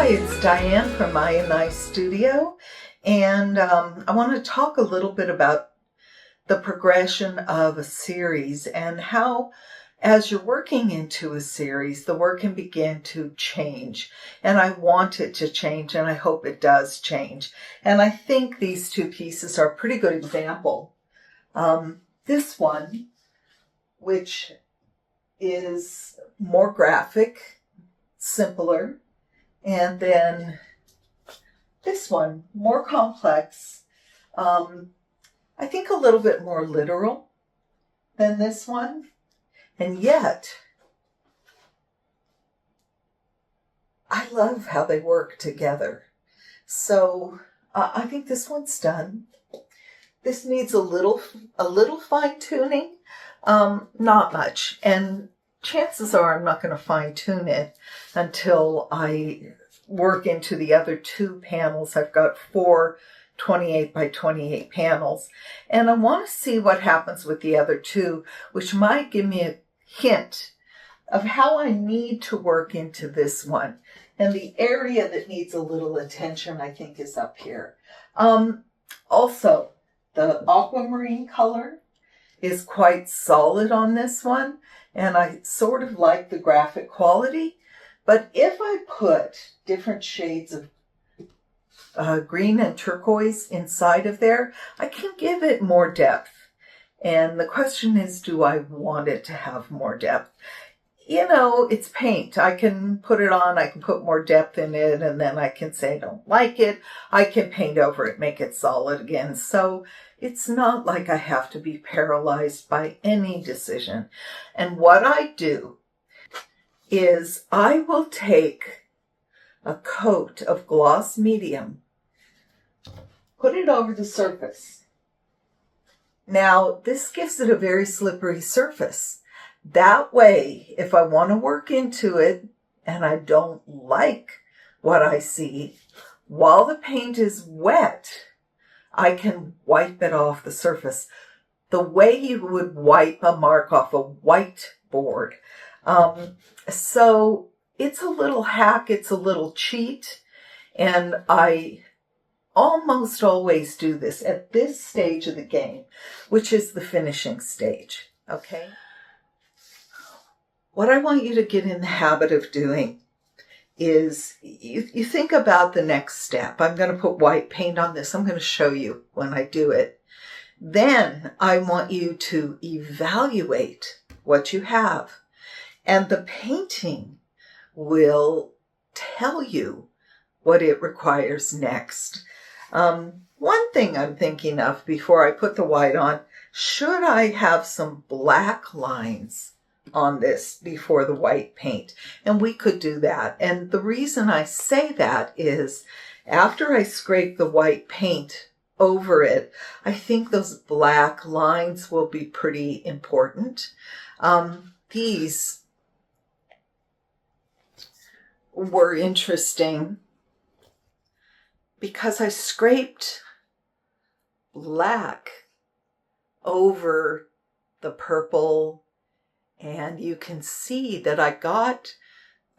Hi, it's Diane from I Studio, and I want to talk a little bit about the progression of a series and how, as you're working into a series, the work can begin to change. And I want it to change, and I hope it does change. And I think these two pieces are a pretty good example. This one, which is more graphic, simpler, and then this one, more complex, I think a little bit more literal than this one, and yet I love how they work together. So I think this one's done. This needs a little fine-tuning, not much, and chances are I'm not going to fine-tune it until I work into the other two panels. I've got 4 28 by 28 panels, and I want to see what happens with the other two, which might give me a hint of how I need to work into this one. And the area that needs a little attention, I think, is up here. Also, the aquamarine color is quite solid on this one, and I sort of like the graphic quality. But if I put different shades of green and turquoise inside of there, I can give it more depth. And the question is, do I want it to have more depth? You know, it's paint. I can put it on, I can put more depth in it, and then I can say I don't like it. I can paint over it, make it solid again. So it's not like I have to be paralyzed by any decision. And what I do is I will take a coat of gloss medium, put it over the surface. Now, this gives it a very slippery surface. That way, if I want to work into it and I don't like what I see, while the paint is wet, I can wipe it off the surface the way you would wipe a mark off a whiteboard. So it's a little hack, it's a little cheat, and I almost always do this at this stage of the game, which is the finishing stage, okay? What I want you to get in the habit of doing is you think about the next step. I'm going to put white paint on this. I'm going to show you when I do it. Then I want you to evaluate what you have. And the painting will tell you what it requires next. One thing I'm thinking of before I put the white on, should I have some black lines on this before the white paint? And we could do that. And the reason I say that is after I scrape the white paint over it, I think those black lines will be pretty important. These were interesting because I scraped black over the purple, and you can see that I got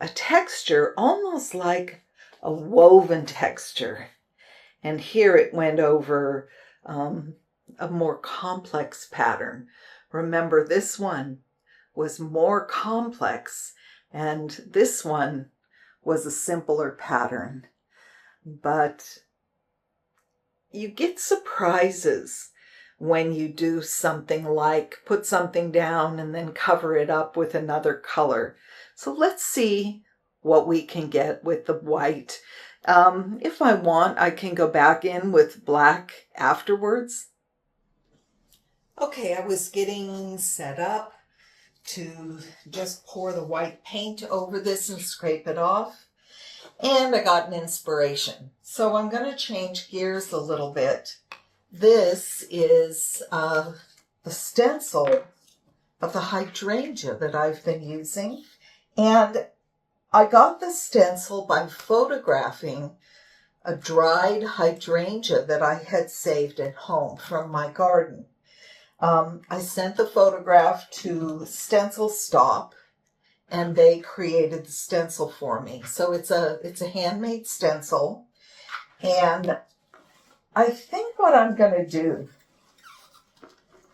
a texture almost like a woven texture. And here it went over a more complex pattern. Remember, this one was more complex, and this one was a simpler pattern. But you get surprises when you do something like put something down and then cover it up with another color. So let's see what we can get with the white. If I want, I can go back in with black afterwards. Okay, I was getting set up to just pour the white paint over this and scrape it off. And I got an inspiration. So I'm going to change gears a little bit. This is the stencil of the hydrangea that I've been using. And I got the stencil by photographing a dried hydrangea that I had saved at home from my garden. I sent the photograph to Stencil Stop, and they created the stencil for me. So it's a handmade stencil, and I think what I'm going to do,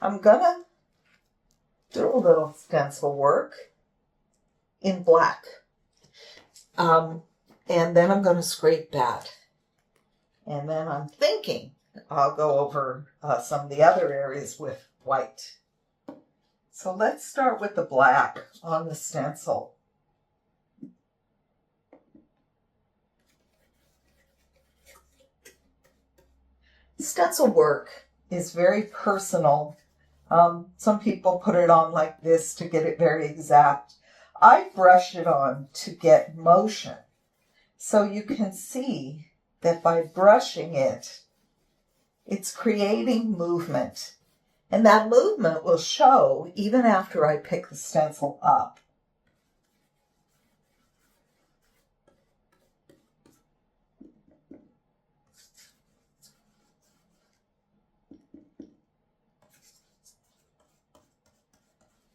I'm going to do a little stencil work in black. And then I'm going to scrape that. And then I'm thinking I'll go over some of the other areas with white. So let's start with the black on the stencil. Stencil work is very personal. Some people put it on like this to get it very exact. I brush it on to get motion. So you can see that by brushing it, it's creating movement. And that movement will show even after I pick the stencil up.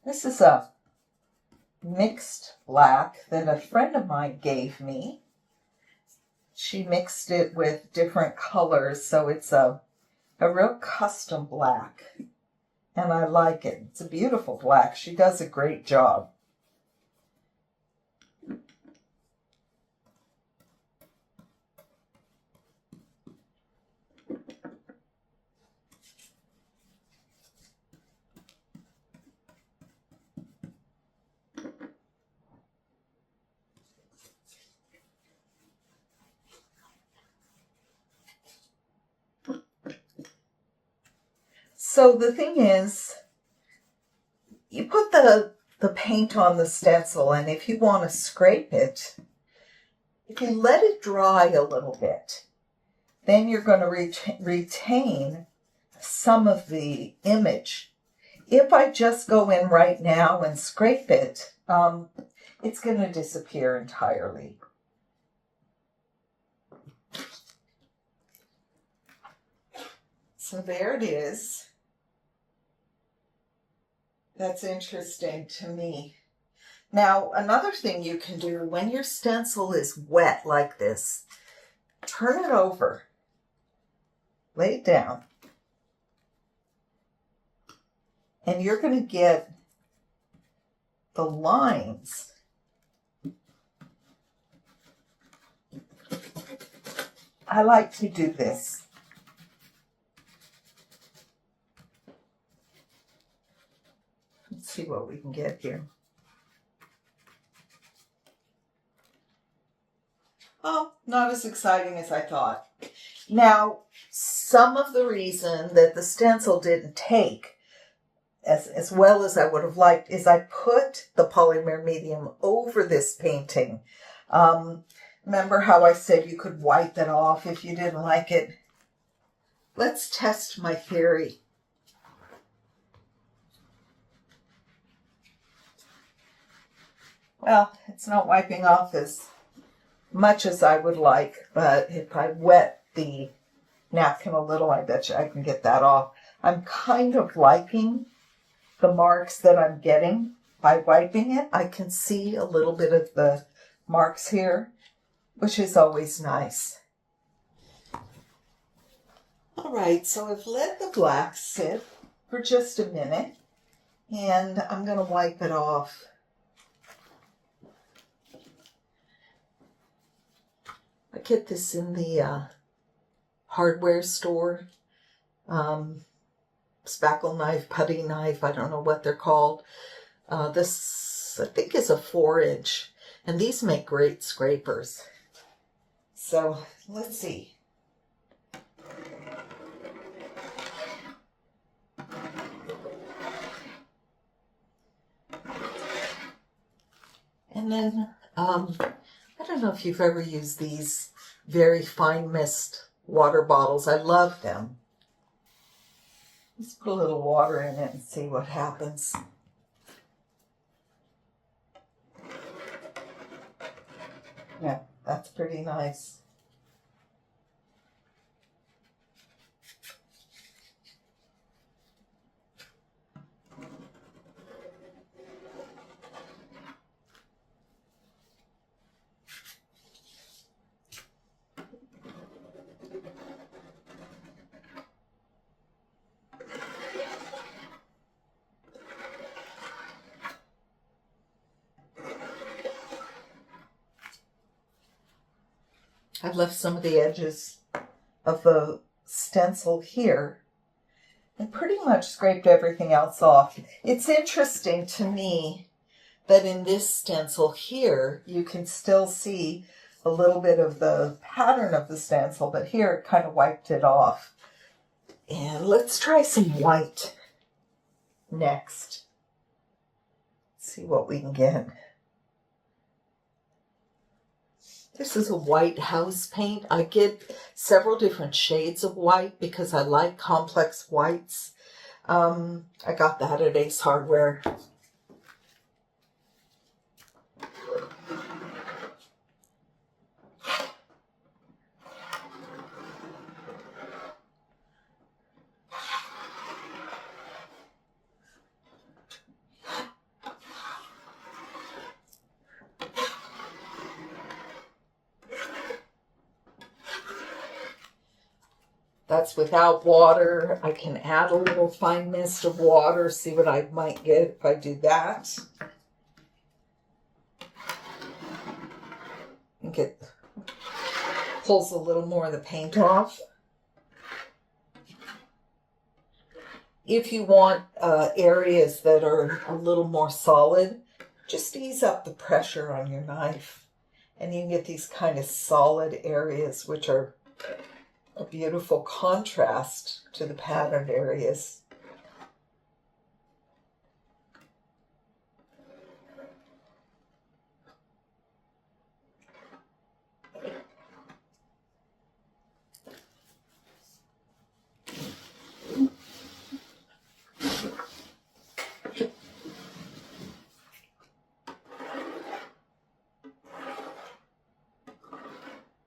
This is a mixed black that a friend of mine gave me. She mixed it with different colors, so it's a real custom black. And I like it. It's a beautiful black. She does a great job. So the thing is, you put the paint on the stencil, and if you want to scrape it, if you let it dry a little bit, then you're going to retain some of the image. If I just go in right now and scrape it, it's going to disappear entirely. So there it is. That's interesting to me. Now, another thing you can do when your stencil is wet like this, turn it over, lay it down, and you're going to get the lines. I like to do this. Let's see what we can get here. Oh, not as exciting as I thought. Now, some of the reason that the stencil didn't take as well as I would have liked is I put the polymer medium over this painting. Remember how I said you could wipe it off if you didn't like it? Let's test my theory. Well, it's not wiping off as much as I would like, but if I wet the napkin a little, I bet you I can get that off. I'm kind of liking the marks that I'm getting by wiping it. I can see a little bit of the marks here, which is always nice. All right, so I've let the black sit for just a minute, and I'm going to wipe it off. I get this in the hardware store. Spackle knife, putty knife, I don't know what they're called. This, I think, is a 4-inch, and these make great scrapers. So, let's see. And then, I don't know if you've ever used these very fine mist water bottles. I love them. Let's put a little water in it and see what happens. Yeah, that's pretty nice. I've left some of the edges of the stencil here and pretty much scraped everything else off. It's interesting to me that in this stencil here, you can still see a little bit of the pattern of the stencil, but here it kind of wiped it off. And let's try some white next. See what we can get. This is a white house paint. I get several different shades of white because I like complex whites. I got that at Ace Hardware. That's without water. I can add a little fine mist of water, see what I might get if I do that. And pulls a little more of the paint off. If you want areas that are a little more solid, just ease up the pressure on your knife. And you can get these kind of solid areas, which are a beautiful contrast to the patterned areas.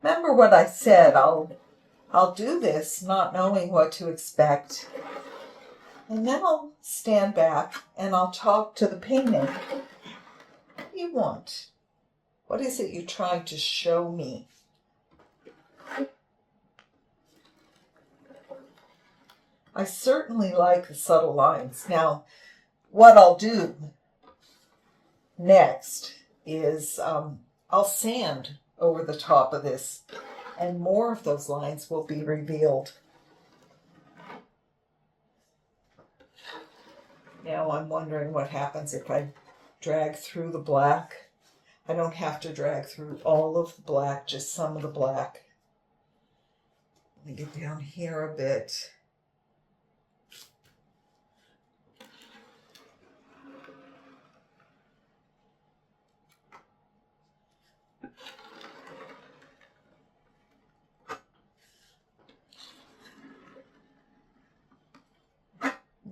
Remember what I said, I'll do this not knowing what to expect. And then I'll stand back and I'll talk to the painting. What do you want? What is it you're trying to show me? I certainly like the subtle lines. Now, what I'll do next is I'll sand over the top of this, and more of those lines will be revealed. Now I'm wondering what happens if I drag through the black. I don't have to drag through all of the black, just some of the black. Let me get down here a bit.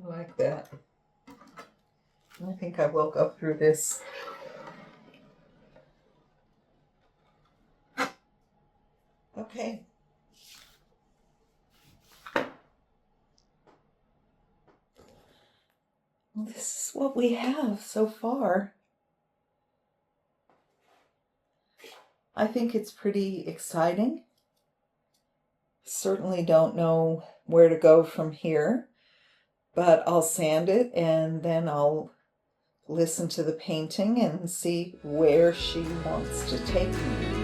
Like that. I think I will go through this. Okay. Well, this is what we have so far. I think it's pretty exciting. Certainly don't know where to go from here. But I'll sand it and then I'll listen to the painting and see where she wants to take me.